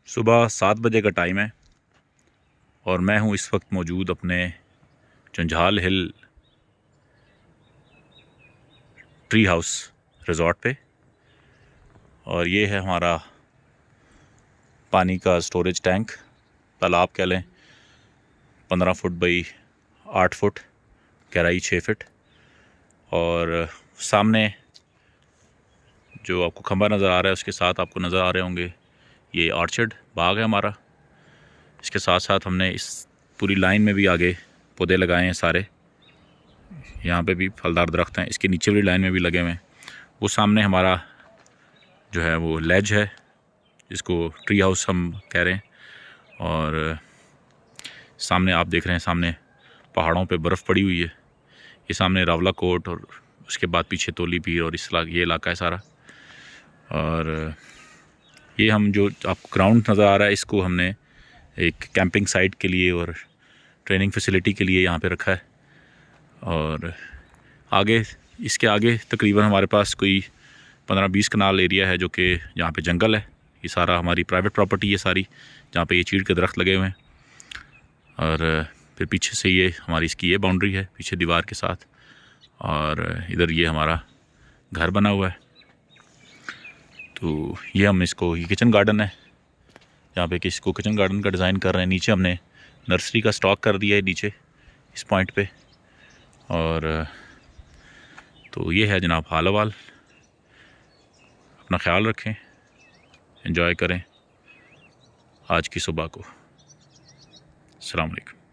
सुबह 7 बजे का टाइम है और मैं हूँ इस वक्त मौजूद अपने जंजाल हिल ट्री हाउस रिज़ॉर्ट पे। और ये है हमारा पानी का स्टोरेज टैंक, तालाब कह लें। 15 फुट बाई 8 फुट, गहराई 6 फुट। और सामने जो आपको खंबा नज़र आ रहा है उसके साथ आपको नज़र आ रहे होंगे ये ऑर्चर्ड बाग है हमारा। इसके साथ साथ हमने इस पूरी लाइन में भी आगे पौधे लगाए हैं सारे। यहाँ पे भी फलदार दरख्त हैं, इसके नीचे वाली लाइन में भी लगे हुए हैं। वो सामने हमारा जो है वो लेज है जिसको ट्री हाउस हम कह रहे हैं। और सामने आप देख रहे हैं, सामने पहाड़ों पे बर्फ़ पड़ी हुई है। ये सामने रावला कोट और उसके बाद पीछे तोली पीर और ये इलाका है सारा। और ये हम जो आपको ग्राउंड नज़र आ रहा है इसको हमने एक कैंपिंग साइट के लिए और ट्रेनिंग फैसिलिटी के लिए यहाँ पे रखा है। और आगे इसके आगे तकरीबन हमारे पास कोई 15-20 कनाल एरिया है जो कि यहाँ पे जंगल है। ये सारा हमारी प्राइवेट प्रॉपर्टी है सारी, जहाँ पे ये चीड़ के दरख्त लगे हुए हैं। और फिर पीछे से ये हमारी इसकी ये बाउंड्री है पीछे दीवार के साथ। और इधर ये हमारा घर बना हुआ है। तो ये हम इसको, ये किचन गार्डन है यहाँ पे, किसी को किचन गार्डन का डिज़ाइन कर रहे हैं। नीचे हमने नर्सरी का स्टॉक कर दिया है नीचे इस पॉइंट पे। और तो ये है जनाब हाल अहवाल। अपना ख्याल रखें, एंजॉय करें आज की सुबह को। अस्सलाम वालेकुम।